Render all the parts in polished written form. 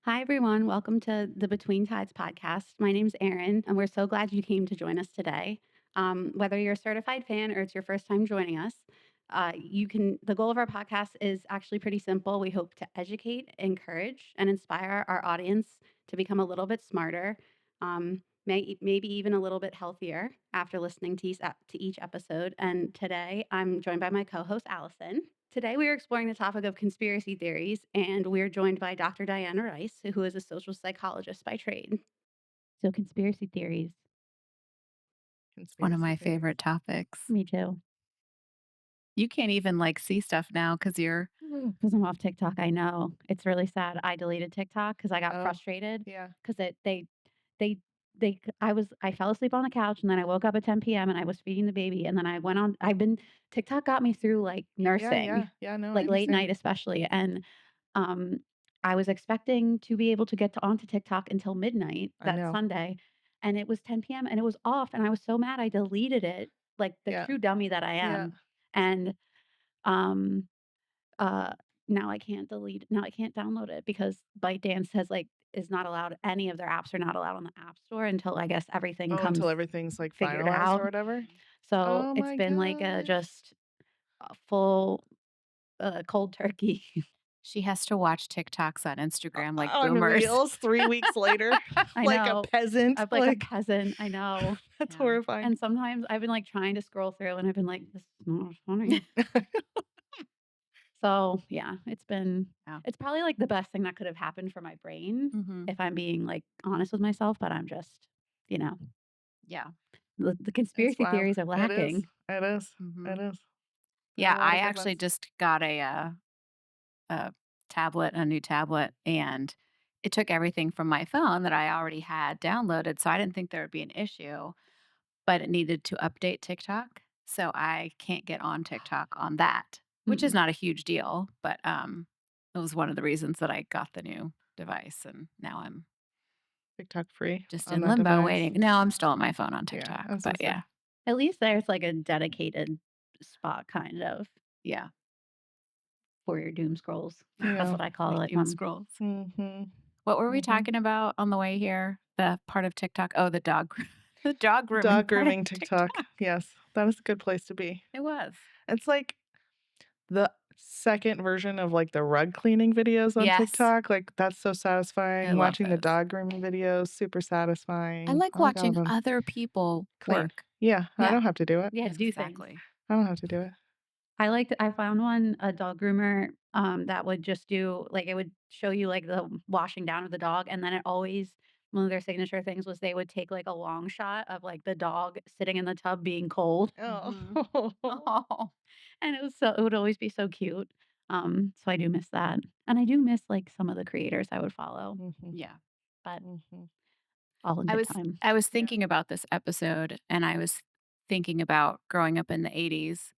Hi, everyone. Welcome to the Between Tides podcast. My name's Erin, and we're so glad you came to join us today. Whether you're a certified fan or it's your first time joining us, the goal of our podcast is actually pretty simple. We hope to educate, encourage, and inspire our audience to become a little bit smarter, maybe even a little bit healthier after listening to each episode. And today I'm joined by my co host, Allison. Today, we are exploring the topic of conspiracy theories, and we're joined by Dr. Diana Rice, who is a social psychologist by trade. So, conspiracy theories. One of Conspiracy my theories. favorite topics. Me too. You can't even, see stuff now because you're Because I'm off TikTok. I know it's really sad. I deleted TikTok because I got Oh, frustrated yeah. because they, I fell asleep on the couch and then I woke up at 10 p.m. and I was feeding the baby. And then TikTok got me through like Yeah, nursing, yeah, yeah, no, I like late understand. night, especially. And Um, I was expecting to be able to onto TikTok until midnight I that know. Sunday, and it was 10 p.m. and it was off, and I was so mad I deleted it, like the Yeah, true dummy that I yeah. am. And um, uh, now I can't download it because ByteDance is not allowed. Any of their apps are not allowed on the App Store until I guess everything Oh, comes until everything's, like, figured finalized or out. whatever? So Oh it's my been like gosh. a full cold turkey. she has to watch TikToks on Instagram like On boomers. Reels 3 weeks later, I like a know. peasant, I'm like a peasant, I know. that's Yeah. horrifying. And sometimes I've been, like, trying to scroll through and I've been like, "This is not funny." So, yeah, Yeah. it's probably, like, the best thing that could have happened for my brain Mhm. if I'm being, like, honest with myself, but I'm just, you know, Yeah. the It's conspiracy wild. theories are It is. lacking. It is. It Mhm. is. There are Yeah, a lot I of good actually ones. just got a new tablet, and it took everything from my phone that I already had downloaded, so I didn't think there would be an issue, but it needed to update TikTok, so I can't get on TikTok on that, which is Mm. not a huge deal, but, it was one of the reasons that I got the new device, and now I'm TikTok free just on in that limbo device. waiting. No, I'm still on my phone on Yeah, TikTok, I was but gonna yeah. say. At least there's, like, a dedicated spot kind of Yeah. for your doom scrolls. That's Yeah. what I call Like it doom when scrolls. Mhm. What were we Mhm. talking about on the way here? The part of TikTok? Oh, the dog the dog grooming Dog part of grooming TikTok. TikTok. Yes, that is a good place to be. It was. It's like the second version of, like, the rug cleaning videos on Yes. TikTok, like, that's so I satisfying. love Watching the those. dog grooming videos, super I satisfying. like I like all of watching them. other people Clean. work. Yeah, I Yeah. don't have to do it. yeah, Yes, do things. exactly. I don't have to do it. I found a dog groomer, that would just do like, it would show you, like, the washing down of the dog, and then it always one of their signature things was they would take, like, a long shot of, like, the dog sitting in the tub being cold, Mhm. Oh. Oh. and it would always be so cute. So I do miss that, and I do miss, like, some of the creators I would follow, Mhm, Yeah. but mhm. all in I good was time. I was Yeah. thinking about this episode, and I was thinking about growing up in the '80s.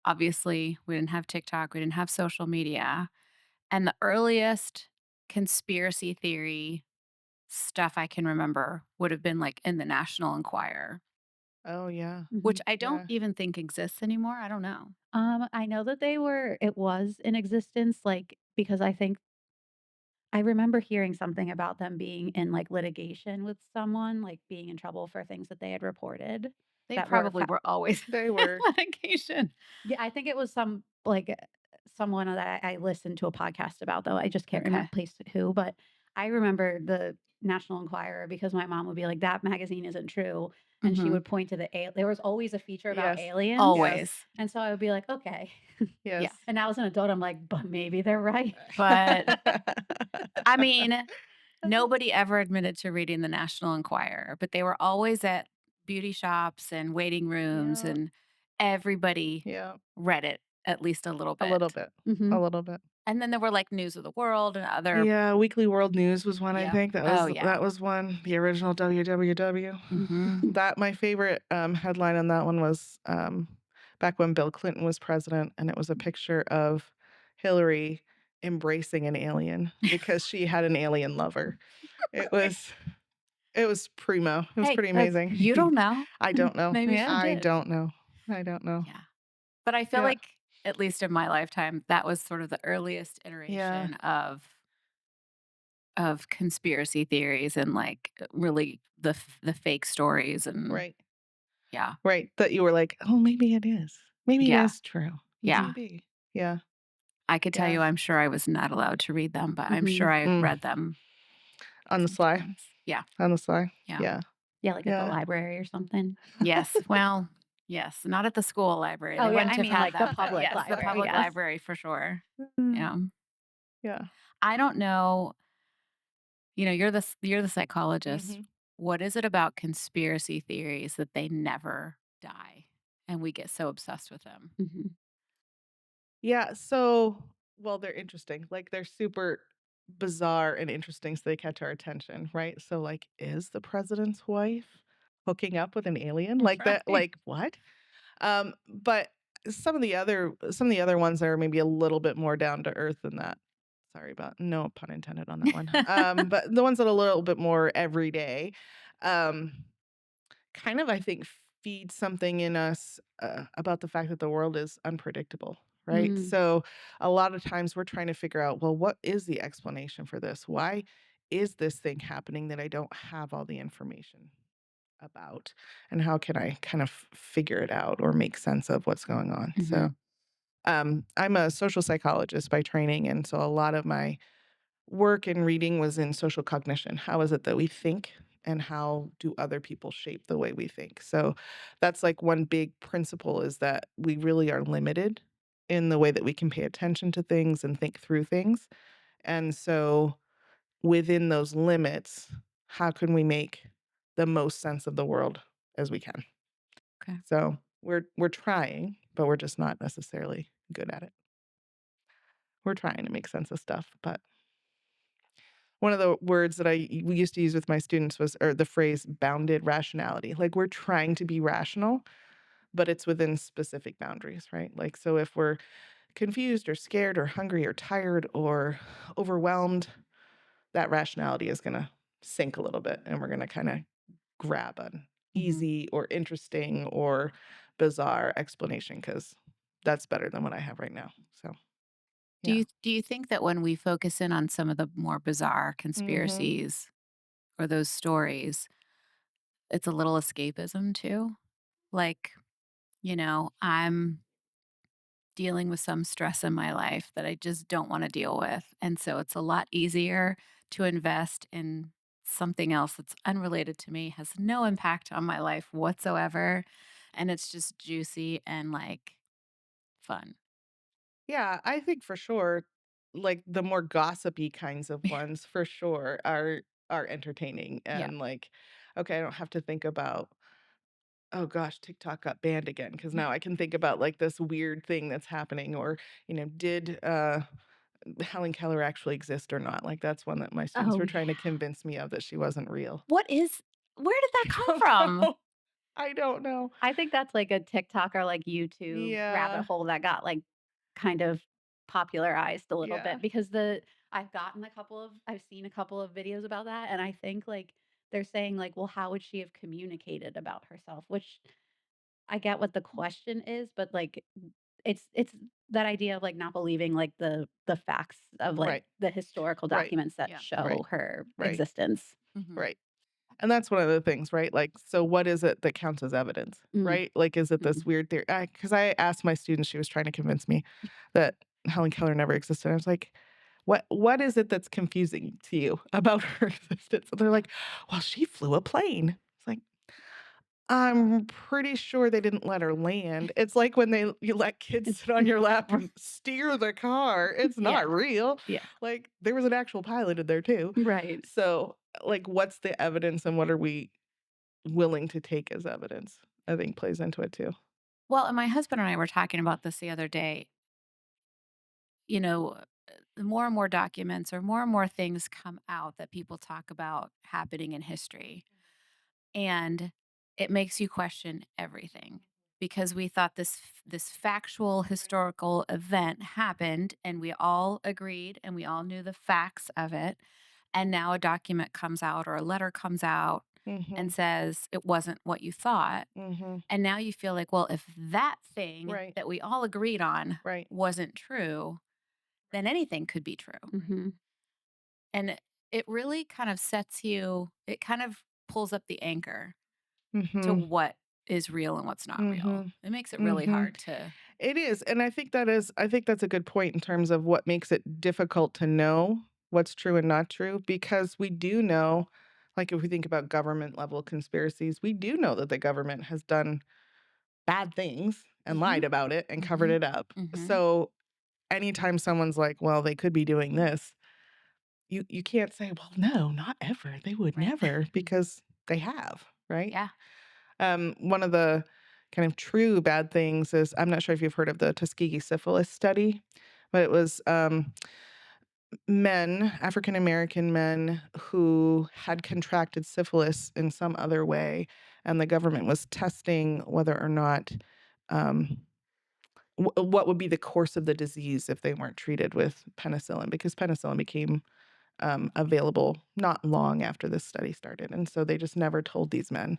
Obviously, we didn't have TikTok, we didn't have social media, and the earliest conspiracy theory stuff I can remember would have been, like, in the National Enquirer, Oh, yeah. which Mhm. I don't Yeah. even think exists anymore, I don't know. I know that it was in existence, like, because I remember hearing something about them being in, like, litigation with someone, like, being in trouble for things that they had reported They that were probably were always They in were. litigation. yeah, I think it was someone that I listened to a podcast about, though, I just can't remember Okay. place who, but I remember the National Enquirer because my mom would be like, "That magazine isn't true," and she Mhm. would point to there was always a feature about Yes. aliens, Yes. Always. and so I would be like, "Okay." Yeah. Yes. And now as an adult, I'm like, "But maybe they're right." But, I mean, nobody ever admitted to reading the National Enquirer, but they were always at beauty shops and waiting rooms, Yeah. and everybody Yeah. read it at least a little A little bit. bit. A Mhm. little bit. And then there were, like, News of the World and other. Yeah, Weekly World News was one, I Yep. think. Oh, yeah. That was one, the original WWW. Mhm. That my favorite, headline on that one was, back when Bill Clinton was president, and it was a picture of Hillary embracing an alien because she had an alien lover. It was it was primo. It was Hey, pretty That's amazing. you don't know. I don't know. Maybe she yeah. I did. don't know. I don't know. Yeah. But I feel Yeah. like, at least in my lifetime, that was sort of the earliest Yeah. iteration of of conspiracy theories and like really the fake stories and Right. yeah. Right. That you were like, "Oh, maybe it is. Maybe it Yeah. is true. Yeah. Maybe." Yeah. I could tell Yeah. you I'm sure I was not allowed to read them, but I'm sure Mhm. I Mm. read them On the sly. sometimes. Yeah. On the sly. Yeah. Yeah. Yeah, like at the Yeah. library or something. Yes. Well, yes, not at the school library. Oh, They yeah, wouldn't I have mean, had like, the them, but public yes, the library, public Exactly. yes. library for sure. Mm. Yeah. Yeah. I don't know, you're the psychologist. Mhm. What is it about conspiracy theories that they never die and we get so obsessed with them? Mhm. Yeah, so well, they're interesting. Like, they're super bizarre and interesting, so they catch our attention, right? So, like, is the president's wife hooking up with an alien? Like that, Right. like, what? But some of the other ones are maybe a little bit more down to earth than that. Sorry about no pun intended on that one. But the ones that are a little bit more everyday, um, kind of, I think, feed something in us about the fact that the world is unpredictable, right? Mm. So a lot of times we're trying to figure out, well, what is the explanation for this? Why is this thing happening that I don't have all the information about? And how can I kind of figure it out or make sense of what's going on? So Mhm. I'm a social psychologist by training. And so a lot of my work and reading was in social cognition. How is it that we think and how do other people shape the way we think? So that's like one big principle is that we really are limited in the way that we can pay attention to things and think through things. And so within those limits, how can we make the most sense of the world as we can? Okay. So we're trying, but we're just not necessarily good at it. We're trying to make sense of stuff, but one of the words that we used to use with my students was or the phrase bounded rationality. Like we're trying to be rational, but it's within specific boundaries, right? Like so if we're confused or scared or hungry or tired or overwhelmed, that rationality is going to sink a little bit and we're going to kind of grab an Mhm. easy or interesting or bizarre explanation cuz that's better than what I have right now. So, Do yeah. you think that when we focus in on some of the more bizarre Mhm. conspiracies or those stories, it's a little escapism too? Like, I'm dealing with some stress in my life that I just don't want to deal with. And so it's a lot easier to invest in something else that's unrelated to me, has no impact on my life whatsoever. And it's just juicy and like fun. Yeah, I think for sure, like the more gossipy kinds of ones for sure are entertaining Yeah. and like, okay, I don't have to think about, oh gosh, TikTok got banned again because now I can think about like this weird thing that's happening or, did Helen Keller actually exist or not? Like that's one that my students Oh, were yeah. trying to convince me of that she wasn't real. Where did that I come don't from? know. I don't know. I think that's like a TikTok or like YouTube rabbit Yeah. hole that got like kind of popularized a little Yeah. bit because I've seen a couple of videos about that and I think like they're saying like, well, how would she have communicated about herself? Which I get what the question is, but like it's that idea of like not believing like the facts of like Right. the historical Right. documents that Yeah. Right. show her Right. existence. Hmm. Right. And that's one of the things, right? Like, so what is it that counts as evidence, Mm, right? Like, is it this mm. weird theory? Because I asked my students, she was trying to convince me that Helen Keller never existed. I was like, what is it that's confusing to you about her existence? And they're like, well, she flew a plane. It's like, I'm pretty sure they didn't let her land. It's like when you let kids sit on your lap and steer the car. It's Yeah, not real. yeah, Like there was an actual pilot in there too. right. So, like, what's the evidence and what are we willing to take as evidence, I think plays into it too. Well, and my husband and I were talking about this the other day. You know, the more and more documents or more and more things come out that people talk about happening in history. And it makes you question everything because we thought this factual historical event happened and we all agreed and we all knew the facts of it. And now a document comes out or a letter comes out and Mhm. says it wasn't what you thought. Mhm. And now you feel like, well, if that thing Right. that we all agreed on Right. wasn't true, then anything could be true. Mhm. And it really kind of it kind of pulls up the anchor to Mhm. what is real and what's not real. Mhm. It makes it really Mhm. hard to. It is, and I think that's a good point in terms of what makes it difficult to know what's true and not true, because we do know, like, if we think about government level conspiracies, we do know that the government has done bad things and Mhm, lied about it and covered mhm, it up. mhm. So, anytime someone's like, "Well, they could be doing this," you can't say, "Well, no, not ever. They would Right. never," because they have, right? Yeah. One of the kind of true bad things is, I'm not sure if you've heard of the Tuskegee syphilis study, but it was men, African American men, who had contracted syphilis in some other way, and the government was testing whether or not um, what would be the course of the disease if they weren't treated with penicillin, because penicillin became available not long after this study started. And so they just never told these men.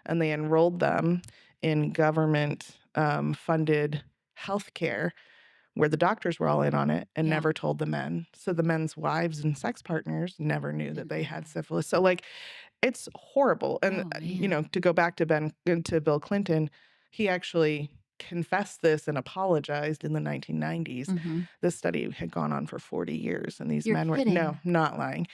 And they enrolled them in government funded healthcare where the doctors were all in on it and Yeah. never told the men. So the men's wives and sex partners never knew that they had Mhm. syphilis. So, like, it's horrible. And, Oh, man. to go back to to Bill Clinton, he actually confessed this and apologized in the 1990s. Mhm. This study had gone on for 40 years, and these You're men were, no, kidding. not lying,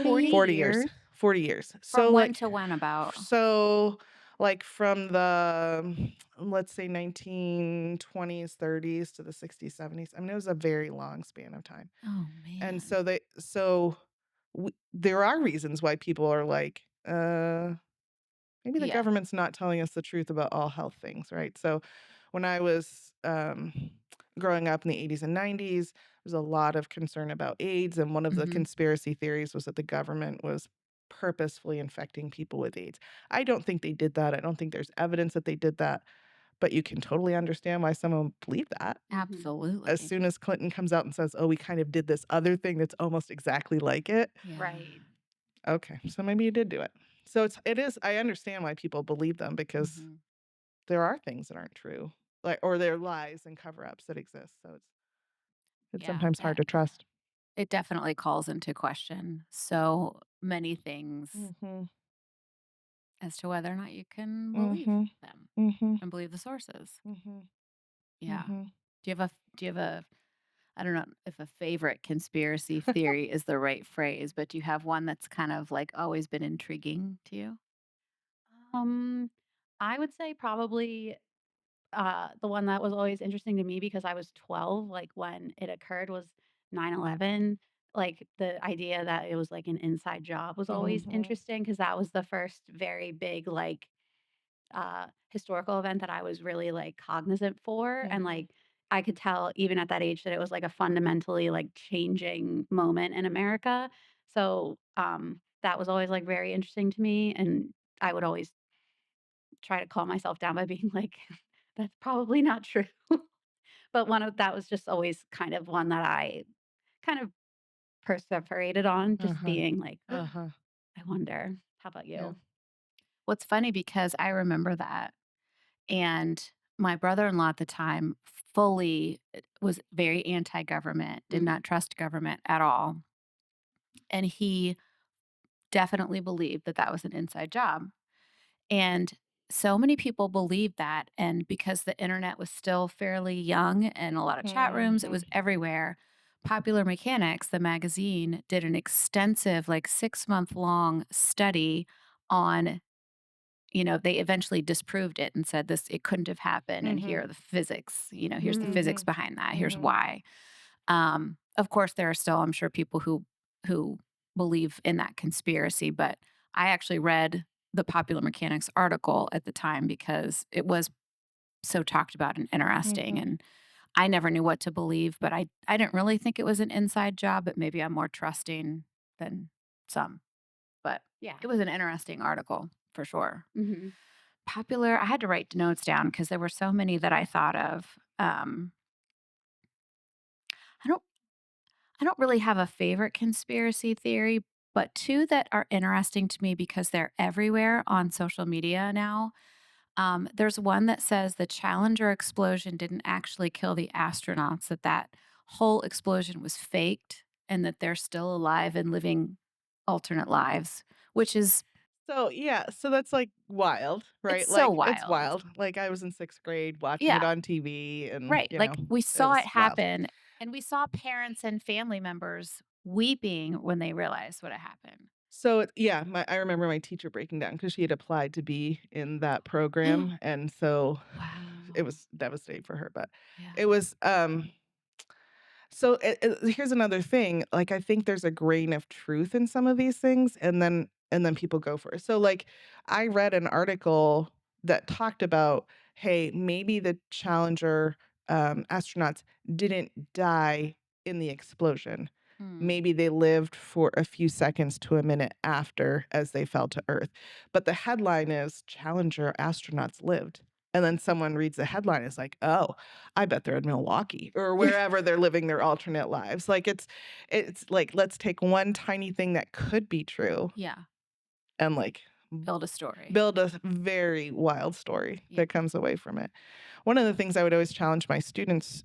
40 40? 40 years, years? 40 years. From So, when like, to when about? so, like, from the, let's say, 1920s, 30s to the 60s, 70s. I mean, it was a very long span of time. Oh, And man. so there are reasons why people are like, maybe the Yeah. government's not telling us the truth about all health things, right? So when I was growing up in the 80s and 90s, there's a lot of concern about AIDS. And one of the Mhm. conspiracy theories was that the government was purposefully infecting people with AIDS. I don't think they did that. I don't think there's evidence that they did that, but you can totally understand why someone would believe that. Mhm. As Absolutely. soon as Clinton comes out and says, "Oh, we kind of did this other thing that's almost exactly like it." Yeah. Right. Okay, so maybe you did do it. So it is, I understand why people believe them, because Mhm. there are things that aren't true, like, or they're lies and cover-ups that exist, so it's Yeah. sometimes hard to trust. It definitely calls into question so many things Mhm. as to whether or not you can believe Mhm. them Mhm. and believe the sources. Mhm. Yeah. Mhm. Do you have a I don't know if a favorite conspiracy theory is the right phrase, but do you have one that's kind of like always been intriguing to you? Um, I would say probably the one that was always interesting to me because I was 12, like when it occurred, was 9/11. Like the idea that it was like an inside job was always Mhm. interesting because that was the first very big, like, historical event that I was really, like, cognizant for, and, Mhm. like, I could tell even at that age that it was, like, a fundamentally, like, changing moment in America. So, that was always, like, very interesting to me, and I would always try to calm myself down by being like, "That's probably not true." But one of that was just always kind of one that I kind of perseverated on, just Uh-huh. being like, Uh-huh. "I wonder." How about Yeah. you? What's funny because I remember that, and my brother-in-law at the time fully was very anti-government, did Mm, not trust government at all, and he definitely believed that that was an inside job. And so many people believed that. And because the internet was still fairly young and a lot of chat rooms, it Mhm. was everywhere. Popular Mechanics, the magazine, did an extensive, like 6-month long study on, they eventually disproved it and said this, it couldn't have happened. And here Mhm. are the physics, here's the mm, physics Mhm. behind that. Here's Mhm. why. Of course, there are still, I'm sure, people who believe in that conspiracy, but I actually read the Popular Mechanics article at the time because it was so talked about and interesting, Mhm. and I never knew what to believe, but I didn't really think it was an inside job, but maybe I'm more trusting than some. But yeah. it was an interesting article for sure. Mhm. Popular, I had to write notes down because there were so many that I thought of. I don't I don't really have a favorite conspiracy theory, but two that are interesting to me because they're everywhere on social media now. There's one that says the Challenger explosion didn't actually kill the astronauts, that whole explosion was faked and that they're still alive and living alternate lives, which is So, yeah, so that's, like, wild, it's right? so Like, it's wild. wild. Like, I was in 6th grade watching it Yeah, on TV and, right. Like we it saw it was wild. happen and we saw parents and family members weeping when they realized what had happened. So, yeah, I remember my teacher breaking down because she had applied to be in that program, and so it Wow. was devastating for her, but Yeah. it was, so here's another thing, like, I think there's a grain of truth in some of these things, and then people go for it. So, like, I read an article that talked about, hey, maybe the Challenger, astronauts didn't die in the explosion. Mm. Maybe they lived for a few seconds to a minute after as they fell to Earth. But the headline is Challenger astronauts lived. And then someone reads the headline, is like, oh, I bet they're in Milwaukee or wherever they're living their alternate lives. Like it's like let's take one tiny thing that could be true Yeah. and like Build a story. build a very wild story Yeah. that comes away from it. One of the things I would always challenge my students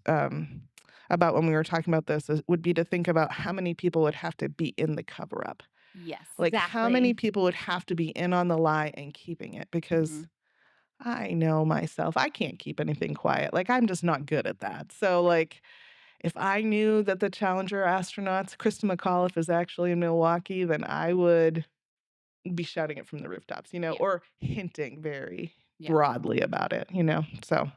about when we were talking about this would be to think about how many people would have to be in the cover up. Yes. Like how many Exactly. people would have to be in on the lie and keeping it because Mhm. I know myself. I can't keep anything quiet. Like I'm just not good at that. So like if I knew that the Challenger astronauts, Krista McAuliffe is actually in Milwaukee, then I would be shouting it from the rooftops, Yeah. or hinting very Yeah. broadly about it. So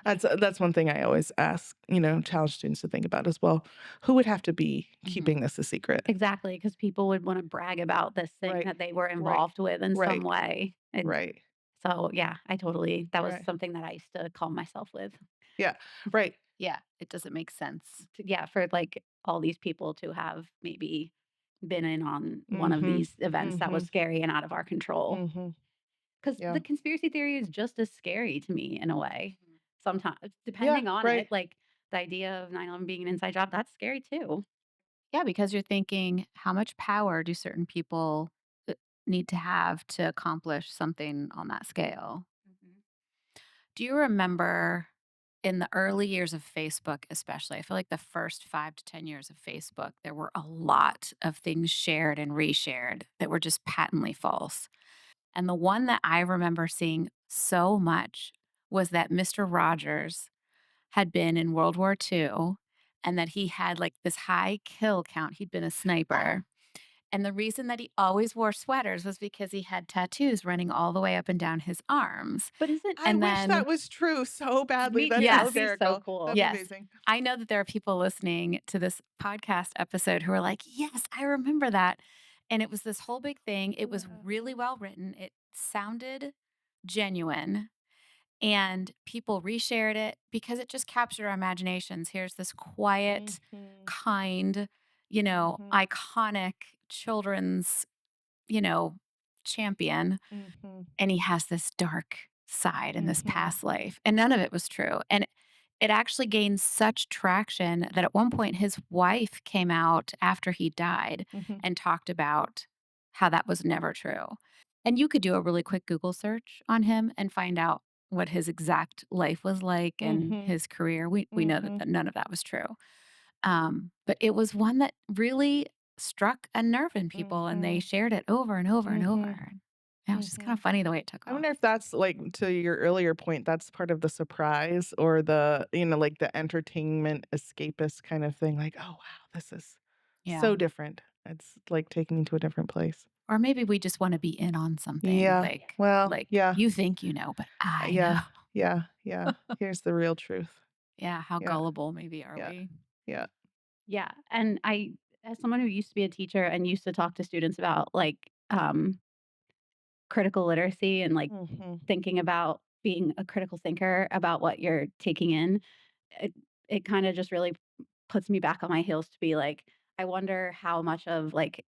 that's one thing I always ask, challenge students to think about as well. Who would have to be Mhm. keeping this a secret? Exactly, because people would wanna brag about this thing Right. that they were Right. involved with in some Right. way, and Right. so, yeah, I totally that was Right. something that I used to calm myself with. Yeah. Right. Yeah. It doesn't make sense. Yeah, for, like, all these people to have maybe been in on one of Mhm. these events that was Mhm. scary and out of our control. Mhm. Because Yeah. the conspiracy theory is just as scary to me in a way, Mhm. sometimes, Yeah. depending on Right. it, like, the idea of 9/11 being an inside job, that's scary too. Yeah, because you're thinking, how much power do certain people uh, need to have to accomplish something on that scale? Mhm. Do you remember in the early years of Facebook, especially? I feel like the first 5 to 10 years of Facebook, there were a lot of things shared and reshared that were just patently false. And the one that I remember seeing so much was that Mr. Rogers had been in World War II and that he had like this high kill count. He'd been a sniper. And the reason that he always wore sweaters was because he had tattoos running all the way up and down his arms. But isn't I And wish that then, was true so badly. me That's too, that would be yes, so hysterical. cool. That's yes, amazing. I know that there are people listening to this podcast episode who are like, yes, I remember that. And it was this whole big thing. It was really well written. It sounded genuine and people reshared it because it just captured our imaginations. Here's this quiet, Mhm. kind, Mhm. iconic children's, you know, champion. Mhm. And he has this dark side in this Mhm. past life. And none of it was true. And it actually gained such traction that at one point his wife came out after he died Mhm. and talked about how that was never true. And you could do a really quick Google search on him and find out what his exact life was like and Mhm. his career. We know that, Mhm. none of that was true. But it was one that really struck a nerve in people and they Mhm. shared it over and over and Mhm. over. Yeah, it was just kind of Mhm. funny the way it took I off. wonder if that's like to your earlier point, that's part of the surprise or like the entertainment escapist kind of thing. Like, oh wow, this is Yeah. so different. It's like taking me to a different place. Or maybe we just want to be in on something Yeah. Well, like yeah. you think you know, but I Yeah. know. Yeah. Yeah. Here's the real truth. Yeah, how Yeah. gullible maybe are Yeah. we? Yeah. Yeah, and I as someone who used to be a teacher and used to talk to students about, like, critical literacy and, like, Mhm. thinking about being a critical thinker about what you're taking in, it it kinda just really puts me back on my heels to be like, I wonder how much of, like,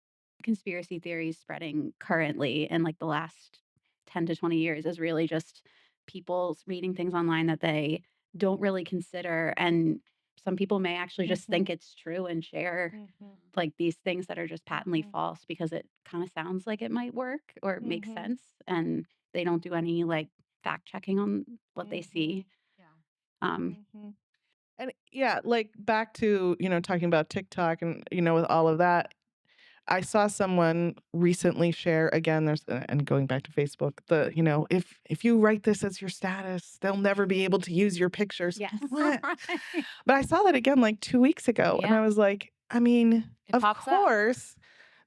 conspiracy theories spreading currently in, like, the last 10 to 20 years is really just people reading things online that they don't really consider, and some people may actually just think Mhm. it's true and share, Mhm. like, these things that are just patently Mhm. false because it kinda sounds like it might work or make Mhm. sense, and they don't do any, like, fact checking on what they see. Mhm. Yeah. Um Mhm. And yeah, like back to, talking about TikTok and, with all of that, I saw someone recently share again, there's and going back to Facebook, if you write this as your status, they'll never be able to use your pictures. Yes. What? Right. But I saw that again like 2 weeks ago, and I Yeah, was like, I mean, it of pops up. course,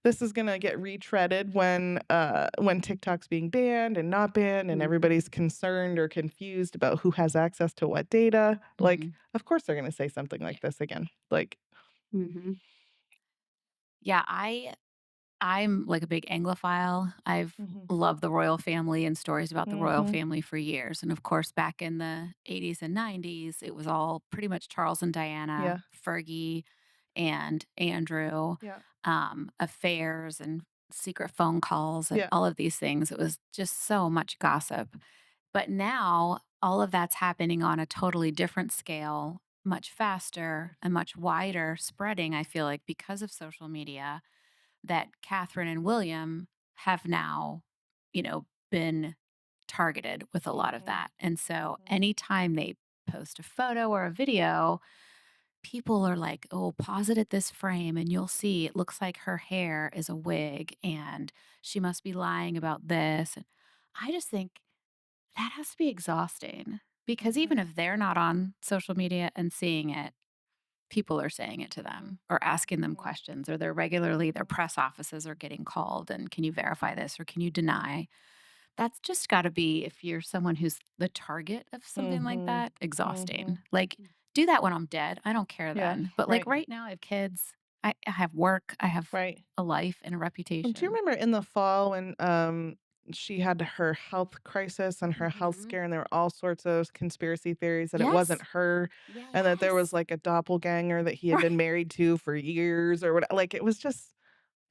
this is gonna get retreaded when TikTok's being banned and not banned, and everybody's Mhm. concerned or confused about who has access to what data. Like, Mhm. of course they're gonna say something Yeah. like this again. Like, Mhm. Yeah, I'm like a big Anglophile. I've mhm, loved the royal family and stories about the royal mhm, family for years. And of course, back in the 80s and 90s, it was all pretty much Charles and yeah, Diana, Fergie and Andrew, yeah, affairs and secret phone calls and yeah, all of these things. It was just so much gossip. But now all of that's happening on a totally different scale, much faster and much wider spreading, I feel like, because of social media that Catherine and William have now, been targeted with a lot of mhm, that. And so mhm, anytime they post a photo or a video, people are like, oh, pause it at this frame and you'll see it looks like her hair is a wig and she must be lying about this. And I just think that has to be exhausting because even mhm, if they're not on social media and seeing it, people are saying it to mhm, them or asking them mhm, questions, or they're regularly, their mhm, press offices are getting called and can you verify this or can you deny? That's just got to be, if you're someone who's the target of something like mhm, that, exhausting. mhm. Like, do that when I'm dead. I don't care Yeah, then. But like right, right now, I have kids, I have work, I have right. a life and a Do you reputation. remember in the fall when, she had her health crisis and her health Mhm. scare, and there were all sorts of conspiracy theories that it wasn't Yes. her, and that there was, Yes. like, a doppelganger that he had been Right. married to for years or what, like, it was just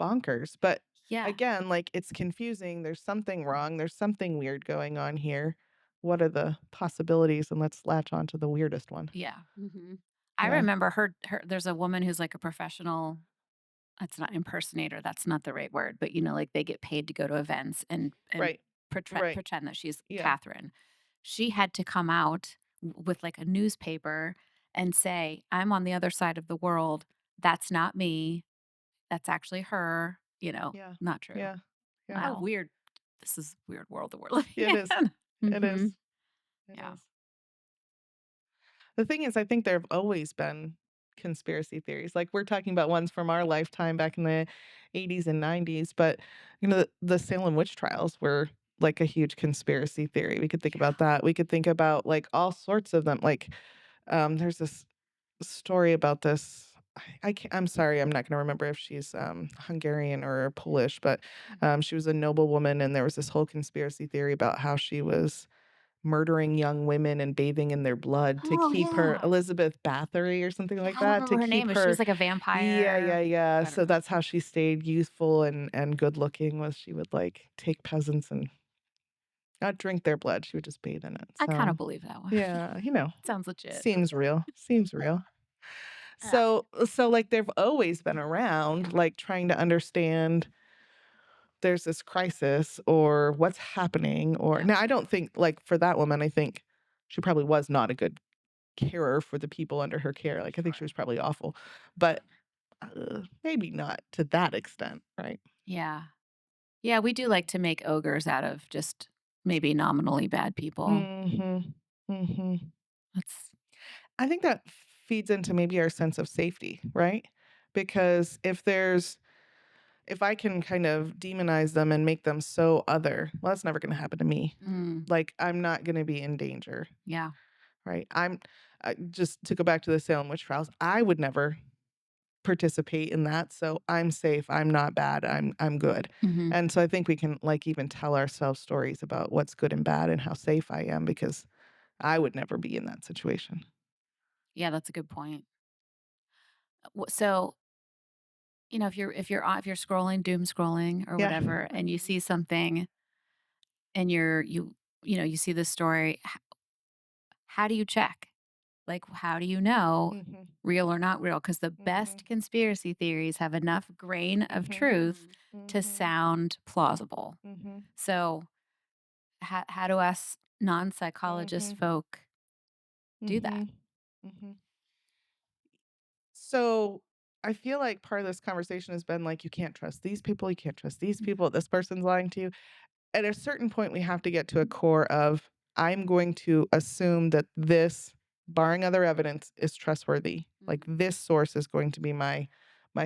bonkers, but, Yeah. again, like, it's confusing, there's something wrong, there's something weird going on here. What are the possibilities? And let's latch on to the weirdest one. Yeah. Mhm. I Yeah, remember her, there's a woman who's like a professional. That's not impersonator, that's not the right word, but, like, they get paid to go to events and right, pretend right, pretend that she's yeah, Catherine. She had to come out with, like, a newspaper and say, "I'm on the other side of the world. That's not me. That's actually her," yeah, not true. yeah, yeah. How Wow. weird. This is a weird world that we're living It is, in. it is, Mhm. it Yeah. is. The thing is, I think there have always been conspiracy theories. Like we're talking about ones from our lifetime back in the 80s and 90s, but the Salem witch trials were like a huge conspiracy theory. We could think about Yeah. that. We could think about like all sorts of them. Like there's this story about this. I'm sorry, I'm not going to remember if she's Hungarian or Polish, but Mhm. she was a noblewoman, and there was this whole conspiracy theory about how she was murdering young women and bathing in their blood to Oh, keep her yeah. Elizabeth Bathory or something Yeah, like I don't that, to remember her name, keep but she her. was like a Yeah, yeah, vampire. yeah, I don't so know. that's how she stayed youthful and good looking, was she would, like, take peasants and not drink their blood, she would just bathe in it, I kinda so, believe that one. yeah, Sounds legit. seems real, seems real. Ugh. So, like, they've always been Yeah. around, like, trying to understand there's this crisis or what's happening, or Yeah. now I don't think, like, for that woman, I think she probably was not a good carer for the people under her care. Like, I think she Sure. was probably awful, but, maybe not to that extent, right? Yeah. Yeah, we do like to make ogres out of just maybe nominally bad people. Mhm. Mhm. That's I think that feeds into maybe our sense of safety, right? Because if I can kind of demonize them and make them so other, well, that's never gonna happen to me. mm, Like, I'm not gonna be in danger, yeah. right? Just to go back to the Salem witch trials, I would never participate in that, so I'm safe, I'm not bad, I'm good. Mhm. And so I think we can, like, even tell ourselves stories about what's good and bad and how safe I am because I would never be in that situation. Yeah, that's a good point. So, if you're scrolling, doom scrolling or Yeah. whatever, and you Mhm. see something and you see this story, how do you check? Like, how do you know Mhm. real or not real? Because the Mhm. best conspiracy theories have enough grain of Mhm. truth Mhm. to Mhm. sound plausible. Mhm. So, how do us non-psychologist Mhm. folk do that? Mhm. Mhm. So I feel like part of this conversation has been like, you can't trust these people, you can't trust these Mm. people, this person's lying to you. At a certain point, we have to get to a core of, I'm going to assume that this, barring other evidence, is trustworthy. Like Mhm. this source is going to be my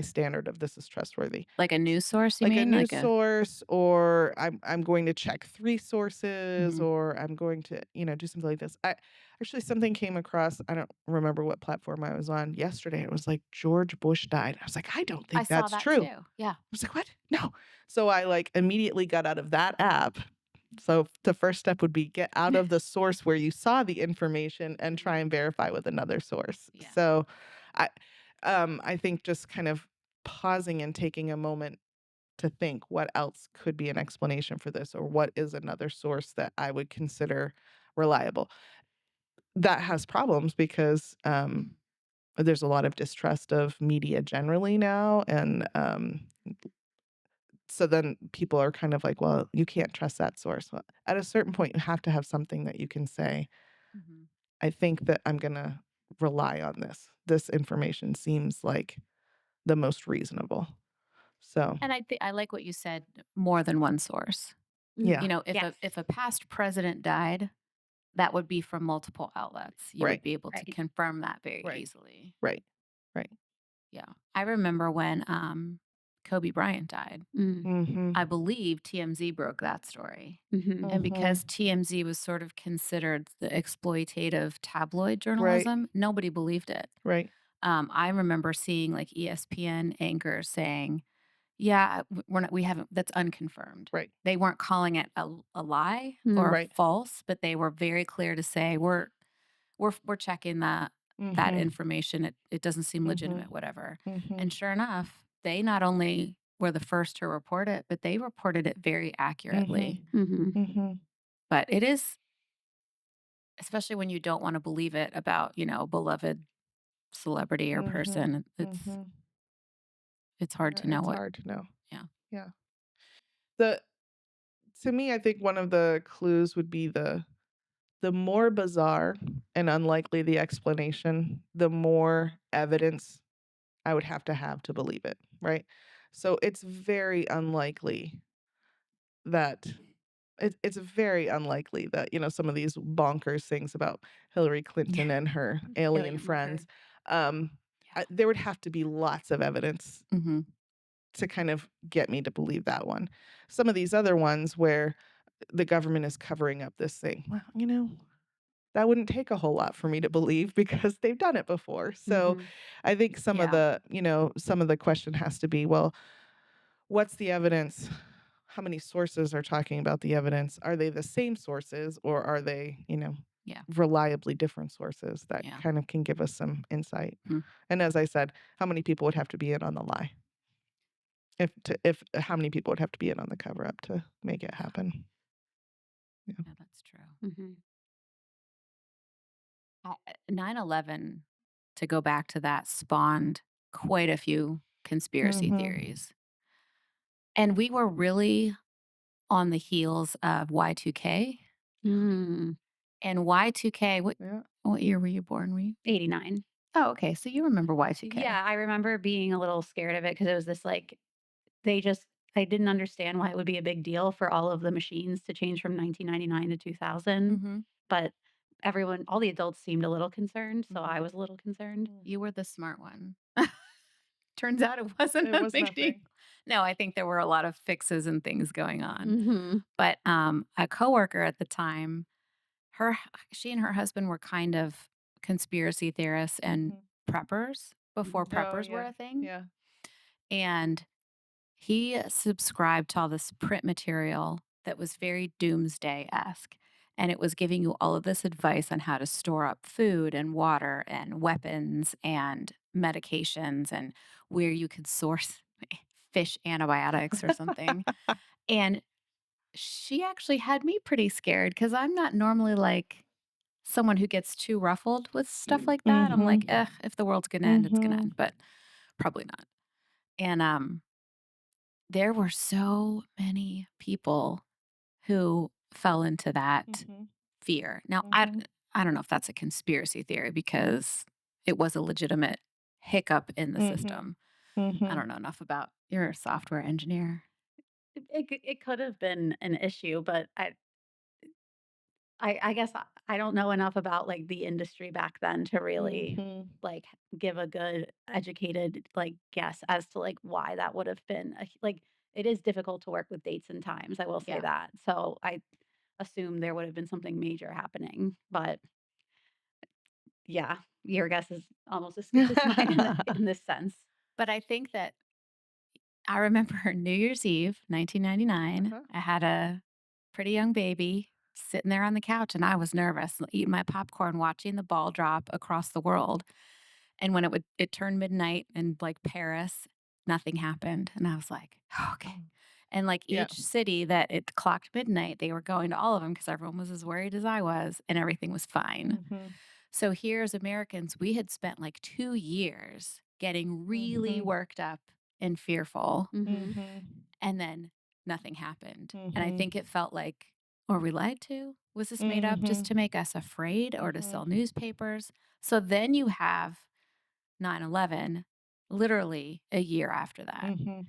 standard of this is trustworthy. Like a news source, you Like a mean? news Like a source, or I'm going to check 3 sources, Mhm. or I'm going to, do something like this. Actually, something came across, I don't remember what platform I was on yesterday. It was like George Bush died. I was like, "I don't I think saw that's that true." I too. Yeah. was like, "What? No." So I, like, immediately got out of that app. So the first step would be get out of the source where you saw the information and try Mhm. and verify with another source. Yeah. So I I think just kind of pausing and taking a moment to think what else could be an explanation for this, or what is another source that I would consider reliable. That has problems because there's a lot of distrust of media generally now, and so then people are kind of like, well, you can't trust that source. Well, at a certain point, you have to have something that you can say, Mhm. I think that I'm going to rely on this. This information seems like the most reasonable. So, And I like what you said, more than one source. yeah, You know, Yes. if a past president died, that would be from multiple outlets. You would right, be able to Right. confirm that very right, easily. right, right. Yeah. I remember when Kobe Bryant died. Mm. Mhm. I believe TMZ broke that story. Mhm. And Mhm. because TMZ was sort of considered the exploitative tabloid Right, journalism, nobody believed it. right. I remember seeing like ESPN anchors saying, "Yeah, we're not. We haven't. That's unconfirmed." Right. They weren't calling it a lie or Mm. Right. false, but they were very clear to say, we're checking that Mhm. information. It doesn't seem Mhm. legitimate, whatever." Mhm. And sure enough, they not only were the first to report it, but they reported it very Mhm. accurately. Mhm. Mhm. But it is, especially when you don't want to believe it about, a beloved celebrity or Mhm. person, Mhm. it's hard to know It's what. hard to know. Yeah. Yeah. The To me, I think one of the clues would be the more bizarre and unlikely the explanation, the more evidence I would have to believe it, right? So it's very unlikely that it's very unlikely that, some of these bonkers things about Hillary Yeah. Clinton and her alien Alien lover. friends, um, Yeah. there would have to be lots of evidence Hmm. to kind of get me to believe that one. Some of these other ones where the government is covering up this thing, well, that wouldn't take a whole lot for me to believe because they've done it before. So Mhm. I think Yeah. some of the question has to be, well, what's the evidence? How many sources are talking about the evidence? Are they the same sources, or are they, Yeah. reliably different sources that Yeah. kind of can give us some insight? Hmm. And as I said, how many people would have to be in on the lie? If how many people would have to be in on the cover up to make it Yeah. happen? Yeah. Yeah. That's true. Mhm. 9/11, to go back to that, spawned quite a few conspiracy Mhm. theories. And we were really on the heels of Y2K. Mm. And Y2K, Yeah. what year were you born? 89. Oh, okay. So you remember Y2K. Yeah, I remember being a little scared of it because it was this, like, they just I didn't understand why it would be a big deal for all of the machines to change from 1999 to 2000, Hmm. but all the adults seemed a little concerned, so I Hmm. was a little concerned. Mm. You were the smart one. Turns out it wasn't It a was big deal. nothing. No, I think there were a lot of fixes and things going on. Mhm. But a coworker at the time, her she and her husband were kind of conspiracy theorists and Mhm. preppers before Mhm. Oh, preppers were yeah. a thing. Yeah. And he subscribed to all this print material that was very doomsday esque. And it was giving you all of this advice on how to store up food and water and weapons and medications and where you could source fish antibiotics or something. And she actually had me pretty scared because I'm not normally like someone who gets too ruffled with stuff like that. I'm like, Mhm. if the world's gonna end, it's gonna Mhm. end, but probably not. And there were so many people who fell into that Mhm. fear. Now, Mhm. I don't know if that's a conspiracy theory because it was a legitimate hiccup in the Mhm. system. I Mhm. don't know enough about you're a software engineer. It could have been an issue, but I guess I don't know enough about, like, the industry back then to really, Mhm. like, give a good educated, like, guess as to, like, why that would have been it is difficult to work with dates and times, I will say Yeah. that. So, I assume there would have been something major happening, but yeah, your guess is almost as good as mine in this sense. But I think that I remember New Year's Eve, 1999. Uh-huh. I had a pretty young baby sitting there on the couch, and I was nervous, eating my popcorn, watching the ball drop across the world. And when it turned midnight in like Paris, nothing happened. And I was like, okay. Oh. And like Yeah. each city that it clocked midnight, they were going to all of them because everyone was as worried as I was, and everything was fine. Mhm. So here as Americans, we had spent like 2 years getting really Mhm. worked up and fearful, Mhm. Mhm. and then nothing happened. And I think Mhm. it felt like, were we lied to? Was this made up just Mhm. to make us afraid or to sell Mhm. newspapers? So then you have 9/11 literally a year after that. Mhm.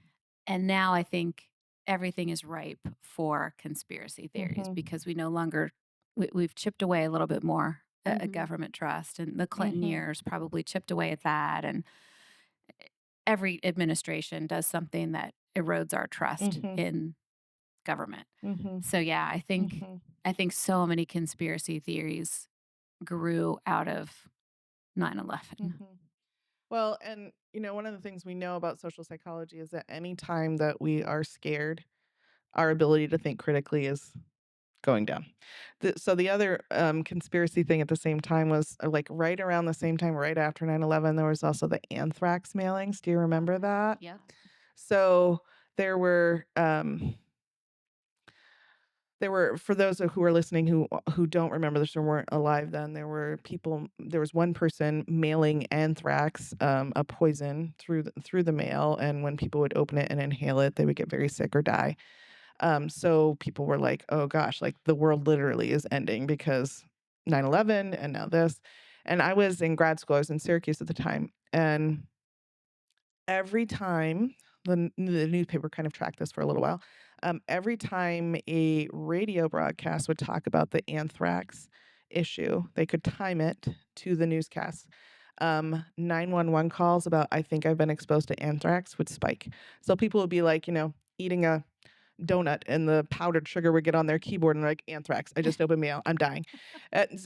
And now I think everything is ripe for conspiracy theories Mhm. because we no longer we've chipped away a little bit more at Mhm. government trust, and the Clinton Mhm. years probably chipped away at that, and every administration does something that erodes our trust Mhm. in government. Mhm. So yeah, Mhm. I think so many conspiracy theories grew out of 9/11. Mhm. Well, and one of the things we know about social psychology is that any time that we are scared, our ability to think critically is going down. So the other conspiracy thing at the same time was like right around the same time, right after 9/11, there was also the anthrax mailings. Do you remember that? Yep. So there were for those who are listening who don't remember this or weren't alive then, there was one person mailing anthrax, a poison through the mail, and when people would open it and inhale it, they would get very sick or die. So people were like, "Oh gosh, like the world literally is ending because 9/11 and now this." And I was in grad school, I was in Syracuse at the time, and every time the newspaper kind of tracked this for a little while. Every time a radio broadcast would talk about the anthrax issue, they could time it to the newscast. 911 calls about "I think I've been exposed to anthrax" would spike. So people would be like, eating a donut and the powdered sugar would get on their keyboard and like anthrax. I just opened mail. I'm dying.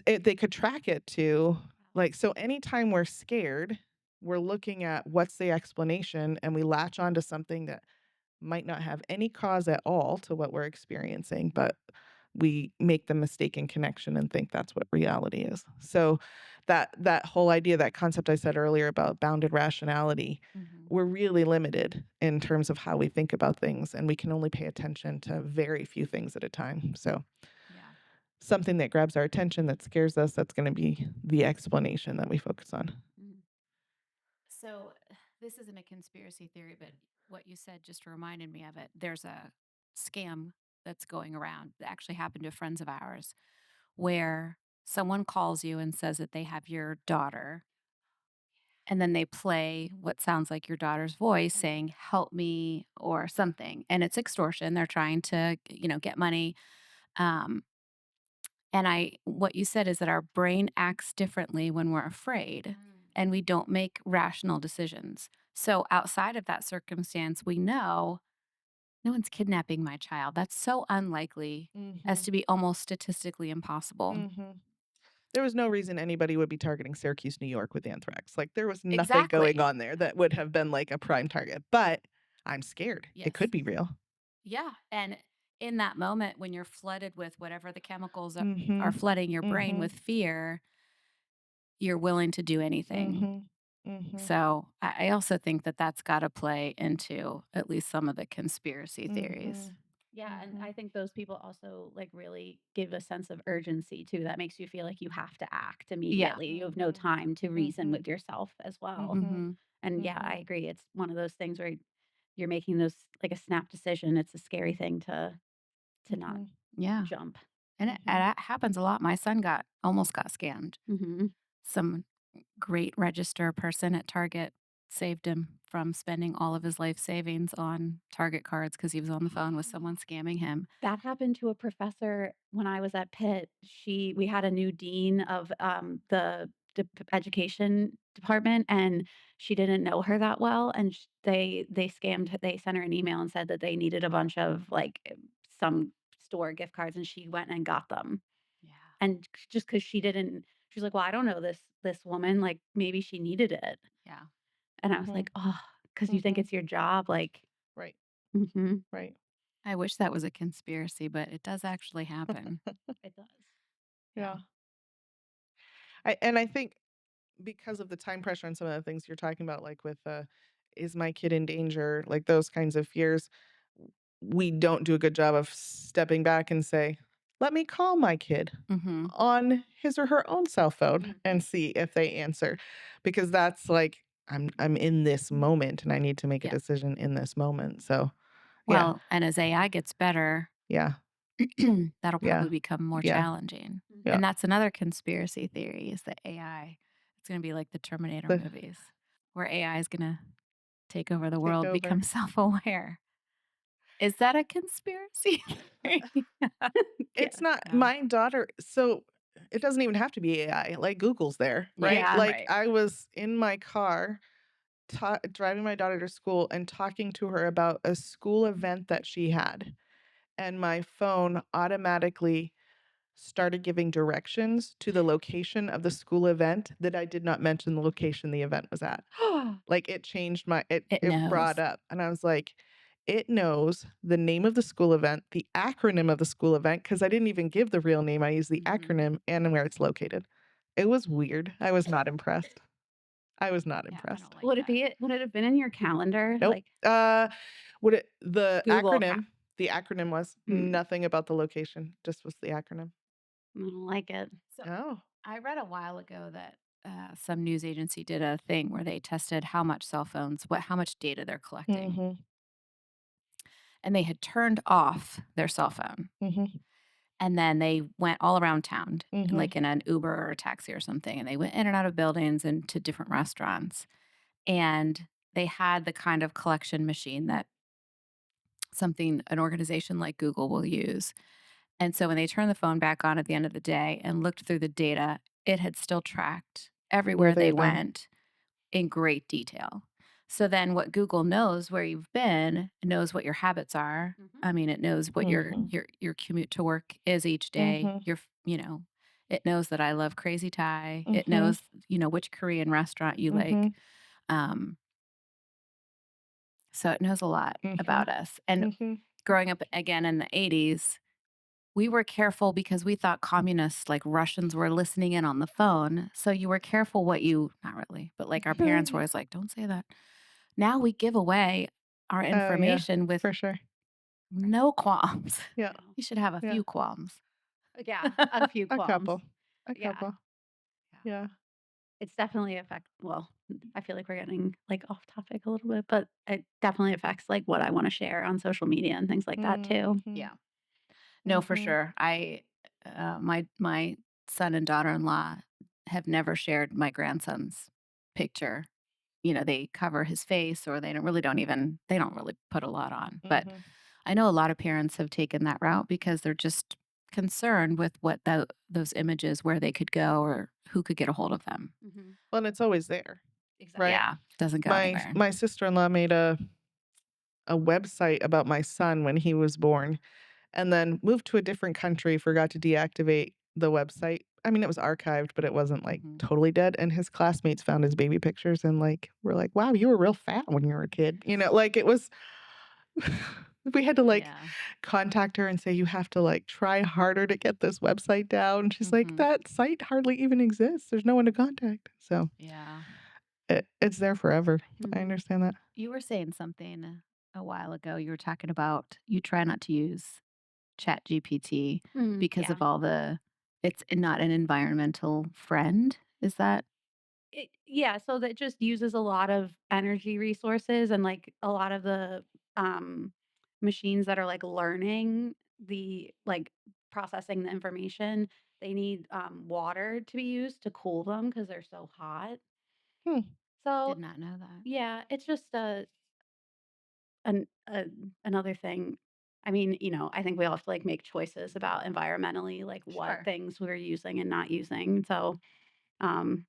They could track it to like so. Anytime we're scared, we're looking at what's the explanation, and we latch onto something that might not have any cause at all to what we're experiencing, but we make the mistaken connection and think that's what reality is. So that whole idea, that concept I said earlier about bounded rationality, Mhm. we're really limited in terms of how we think about things, and we can only pay attention to very few things at a time. So Yeah. something that grabs our attention, that scares us, that's going to be the explanation that we focus on. Mhm. So this isn't a conspiracy theory, but what you said just reminded me of it. There's a scam that's going around that actually happened to friends of ours where someone calls you and says that they have your daughter, and then they play what sounds like your daughter's voice saying help me or something, and it's extortion. They're trying to get money. um, and I what you said is that our brain acts differently when we're afraid, and we don't make rational decisions. So outside of that circumstance, we know no one's kidnapping my child. That's so unlikely as Mhm. to be almost statistically impossible. Mhm. There was no reason anybody would be targeting Syracuse, New York with anthrax. Like, there was nothing going Exactly. on there that would have been, like, a prime target, but I'm scared. It could Yes. be real. Yeah. And in that moment, when you're flooded with whatever the chemicals are Mhm. flooding your brain with Mhm. fear, you're willing to do anything. Mhm. Mhm. So I also think that that's got to play into at least some of the conspiracy theories. Mhm. Yeah, and I Mhm. think those people also, like, really give a sense of urgency too. That makes you feel like you have to act Yeah. immediately. You have no Mhm. time to reason Mhm. with yourself as well. Mhm. Hmm. And yeah, I Mhm. agree. It's one of those things where you're making those like a snap decision. It's a scary thing to not Mhm. Yeah. jump. And Mhm. it happens a lot. My son got almost got scammed. Mhm. Some great register person at Target saved him from spending all of his life savings on Target cards because he was on the phone with someone scamming him. That happened to a professor when I was at Pitt. We had a new dean of the education department, and she didn't know her that well. And they scammed. They sent her an email and said that they needed a bunch of some store gift cards, and she went and got them. Yeah. And just because she's like, well, I don't know this woman. Like maybe she needed it. Yeah. And I was Mhm. like, oh, because you think Mhm. it's your job, like. Right. Hmm. Right. I wish that was a conspiracy, but it does actually happen. It does. Yeah. Yeah. I think because of the time pressure and some of the things you're talking about, like with is my kid in danger, like those kinds of fears, we don't do a good job of stepping back and say, let me call my kid Mm-hmm. on his or her own cell phone Mhm. and see if they answer. Because that's like I'm in this moment and I need to make a Yeah. decision in this moment. So yeah, Well, and as AI gets better, yeah, that'll yeah, probably become more yeah, challenging. yeah. And that's another conspiracy theory is that AI, it's going to be like the Terminator The movies where AI is going to take over the take world, become over. self-aware. Is that a conspiracy theory? Yeah. It's not No. my daughter, so it doesn't even have to be AI, like, Google's there, right? Right, Yeah. Like, right. I was in my car driving my daughter to school and talking to her about a school event that she had, and my phone automatically started giving directions to the location of the school event that I did not mention the location the event was at. Like, it changed my It it brought knows. up, and I was like, "It knows the name of the school event, the acronym of the school event, because I didn't even give the real name, I used the Mhm. acronym, and where it's located." It was weird. I was not impressed. I was not Yeah, I don't impressed. like that. Would it have been in your calendar? Nope. Like Would it Google the acronym was Hmm, nothing about the location, just was the acronym. I don't like it. So Oh. I read a while ago that some news agency did a thing where they tested how much cell phones, how much data they're collecting, Mhm. and they had turned off their cell phone, Mhm. and then they went all around town, Mhm. like in an Uber or a taxi or something, and they went in and out of buildings and to different restaurants, and they had the kind of collection machine that an organization like Google will use. And so when they turned the phone back on at the end of the day and looked through the data, it had still tracked Where everywhere they they had been. went in great detail. So then what Google knows where you've been, it knows what your habits are. Mhm. I mean, it knows what Mhm. your commute to work is each day. Mhm. It knows that I love Crazy Thai. It Mhm. knows, which Korean restaurant you like. Mhm. Um, so it knows a lot Mhm. about us. And Mhm. growing up again in the 80s, we were careful because we thought communists like Russians were listening in on the phone. So you were careful not really, but like our parents were always like, don't say that. Now we give away our Oh, yeah. information with For sure. no qualms. Yeah. No. You should have a Yeah. few qualms. Yeah, a few A qualms. couple. A Yeah, couple. Yeah. Yeah. it's definitely well, I feel like we're getting like off topic a little bit, but it definitely affects like what I want to share on social media and things like that too. Mhm. Yeah. No, for Mhm. sure. My son and daughter-in-law have never shared my grandson's picture. They cover his face or they don't really put a lot on. But Mhm. I know a lot of parents have taken that route because they're just concerned with what those images, where they could go or who could get a hold of them. Mhm. Well, and it's always there, Exactly. right? Yeah, doesn't go My anywhere. my sister-in-law made a website about my son when he was born and then moved to a different country, forgot to deactivate the website. I mean, it was archived, but it wasn't like Mhm. totally dead. And his classmates found his baby pictures and like were like, "Wow, you were real fat when you were a kid." Like it was we had to like Yeah. contact her and say, "You have to like try harder to get this website down." She's like, Mhm. "That site hardly even exists. There's no one to contact." So Yeah. it's there forever. I Mhm. understand that. You were saying something a while ago. You were talking about you try not to use Chat GPT because Yeah. of it's not an environmental friend. Is that? Yeah, so that just uses a lot of energy resources and like a lot of the um machines that are like learning processing the information, they need water to be used to cool them because they're so hot. Hmm. So, Did not know that. yeah, it's just an another thing. I mean, I think we all have to, like, make choices about environmentally, like, what Sure. things we're using and not using. So, um,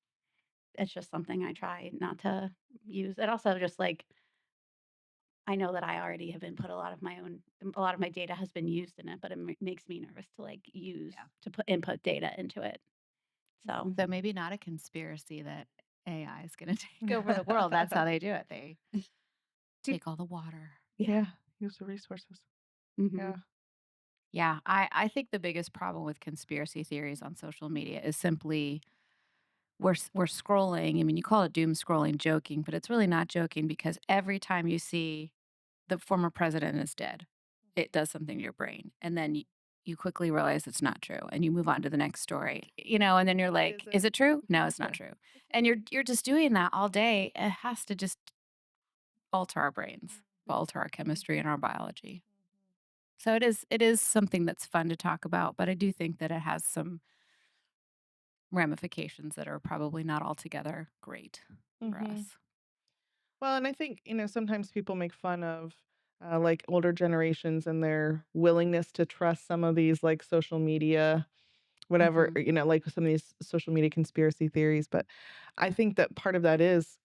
it's just something I try not to use. It also just, like, I know that I already have input a lot of my data has been used in it, but it makes me nervous to, like, Yeah. put input data into it. So, So maybe not a conspiracy that AI is going to take over the world. That's how they do it. They do take all the water. yeah. Yeah, use the resources. Mhm. Yeah. Yeah, I think the biggest problem with conspiracy theories on social media is simply we're scrolling. I mean, you call it doom scrolling joking, but it's really not joking because every time you see the former president is dead, it does something to your brain, and then you quickly realize it's not true, and you move on to the next story, and then you're But like, is "Is it? it true? No, it's not true." It's And not. you're just doing that all day. It has to just alter our brains, Mhm, alter our chemistry and mhm, our biology. mhm, So it is something that's fun to talk about, but I do think that it has some ramifications that are probably not altogether great for mhm. us. Well, and I think, sometimes people make fun of, like, older generations and their willingness to trust some of these, like, social media, whatever, Mhm. like some of these social media conspiracy theories. But I think that part of that is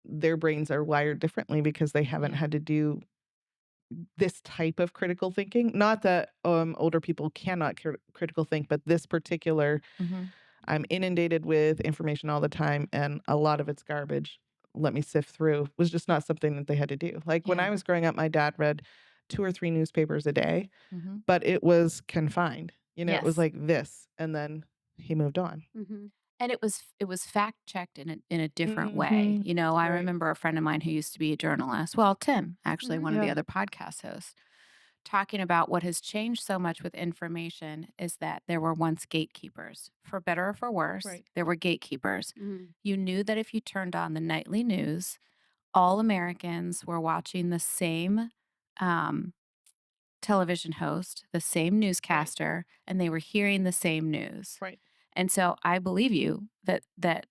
their brains are wired differently because they haven't Yeah. had to do this type of critical thinking. Not that older people cannot critical think, but this particular, Mhm. I'm inundated with information all the time, and a lot of it's garbage. Let me sift through was just not something that they had to do. Like when Yeah. I was growing up, my dad read 2 or 3 newspapers a day, Mhm. but it was confined. It was Yes. like this, and then he moved on. Mhm. And it was fact checked in a different way. Mhm. I Right. remember a friend of mine who used to be a journalist. Well, Tim, actually, Mhm. one of the Yeah. other podcast hosts, talking about what has changed so much with information is that there were once gatekeepers. For better or for worse, Right. there were gatekeepers. Mhm. You knew that if you turned on the nightly news, all Americans were watching the same um, television host, the same Right. newscaster, and they were hearing the same news. Right. And so I believe you that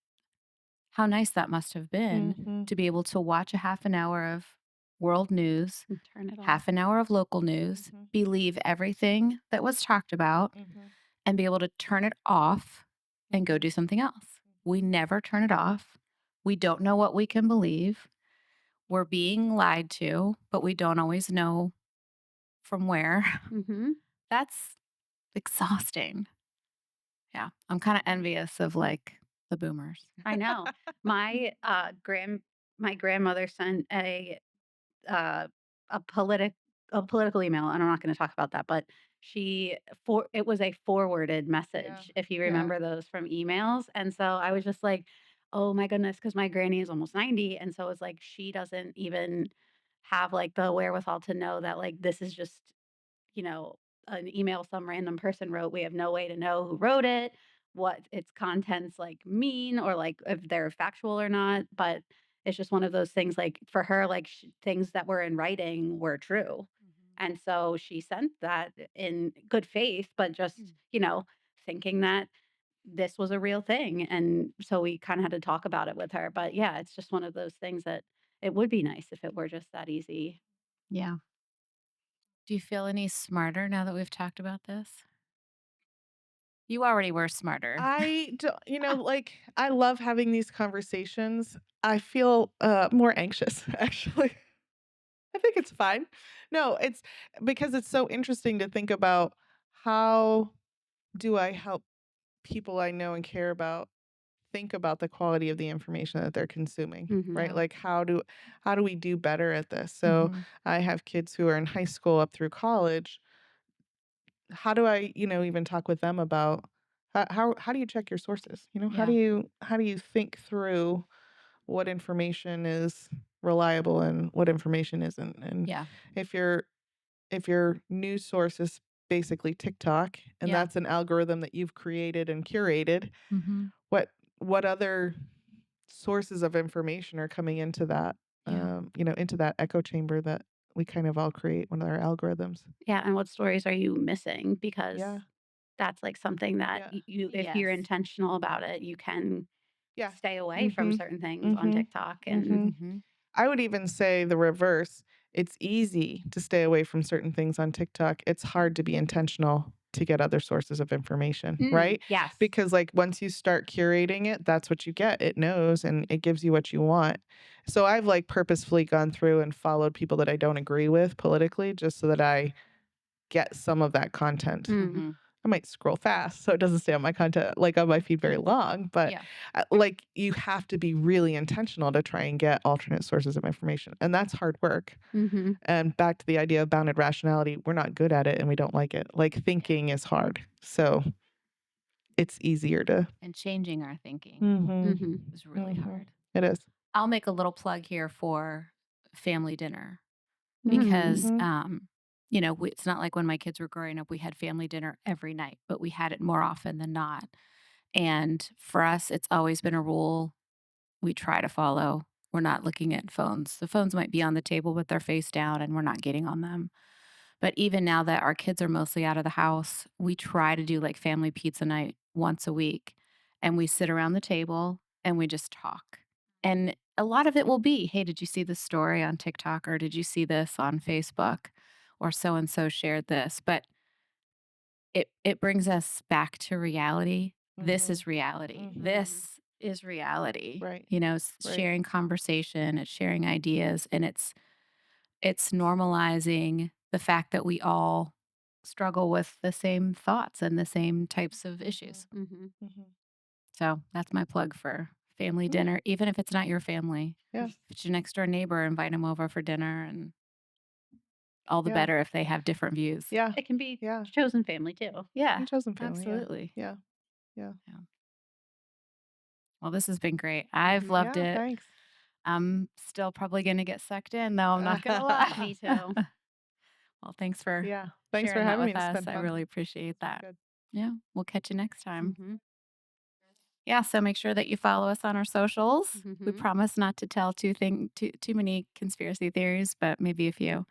how nice that must have been Mhm. to be able to watch a half an hour of world news, And turn it off. half an hour of local news, Mhm. believe everything that was talked about, Mhm. and be able to turn it off and go Mhm. do something else. We Mhm. never turn it off. We don't know what we can believe. We're being lied to, but we don't always know from where. Mhm. That's exhausting. Yeah. I'm kind of envious of like the boomers. I know. My, my grandmother sent uh, a political email, and I'm not gonna talk about that, but it was a forwarded Yeah. message, if you Yeah. remember those from emails, and so I was just like, "Oh my goodness," because my granny is almost 90, and so it's like she doesn't even have, like, the wherewithal to know that, like, this is just you know, an email some random person wrote. We have no way to know who wrote it, what its contents like mean, or like if they're factual or not. But it's just one of those things like for her, like things that were in writing were true. Mhm. And so she sent that in good faith, but just, Mm. thinking that this was a real thing. And so we kind of had to talk about it with her. But yeah, it's just one of those things that it would be nice if it were just that easy. Yeah. Do you feel any smarter now that we've talked about this? You already were smarter. I don't, like, I love having these conversations. I feel, more anxious, actually. I think it's fine. No, it's because it's so interesting to think about how do I help people I know and care about think about the quality of the information that they're consuming, Hmm. right? Yeah. Like how do we do better at this? So Mhm. I have kids who are in high school up through college. How do I, even talk with them about how do you check your sources? How do Yeah. you think through what information is reliable and what information isn't? And Yeah. if your news source is basically TikTok and Yeah. that's an algorithm that you've created and curated, Mhm. what other sources of information are coming into that, Yeah. into that echo chamber that we kind of all create with our algorithms? Yeah, and what stories are you missing? Because Yeah. that's, like, something that Yeah. if you're Yes. intentional about it, you can, Yeah. stay away from Mhm. certain things on Mhm. TikTok and Mhm. Mhm. I would even say the reverse. It's easy to stay away from certain things on TikTok. It's hard to be intentional to get other sources of information, right? yes. Because like once you start curating it, that's what you get. It knows and it gives you what you want. So I've like purposefully gone through and followed people that I don't agree with politically just so that I get some of that content. Mhm. I might scroll fast so it doesn't stay on my content like on my feed very long, but Yeah. like you have to be really intentional to try and get alternate sources of information. And that's hard work. Mhm. And back to the idea of bounded rationality, we're not good at it and we don't like it. Like thinking is hard. So it's easier to And changing our thinking Mhm. Mhm. is really Mhm. hard. It is. I'll make a little plug here for family dinner because, Mhm. it's not like when my kids were growing up, we had family dinner every night, but we had it more often than not. And for us, it's always been a rule we try to follow. We're not looking at phones. The phones might be on the table with their face down and we're not getting on them. But even now that our kids are mostly out of the house, we try to do like family pizza night once a week. And we sit around the table and we just talk. And a lot of it will be, hey, did you see this story on TikTok or did you see this on Facebook or so and so shared this? But it brings us back to reality. This Mhm. is reality. Mhm. This is reality. Right. Right. Sharing conversation, it's sharing ideas, and it's normalizing the fact that we all struggle with the same thoughts and the same types of issues. Mhm. Mhm. So that's my plug for family Mm. dinner, even if it's not your family. Yeah. If it's your next door neighbor, invite them over for dinner, and all the Yeah. better if they have different views. Yeah. It can be Yeah. chosen family too. Yeah, And chosen family. Yeah. absolutely. Yeah. Yeah. Yeah. Well, this has been great. I've Mhm. loved Yeah. it. Thanks. I'm still probably going to get sucked in, though. I'm not going to lie. Me too. Well, thanks for Yeah. Thanks for sharing that having me. with This has us. been I fun. really appreciate that. Good. Yeah, we'll catch you next time. Mhm. Yeah, so make sure that you follow us on our socials. We Mhm. promise not to tell too many conspiracy theories, but maybe a few.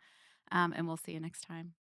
And we'll see you next time.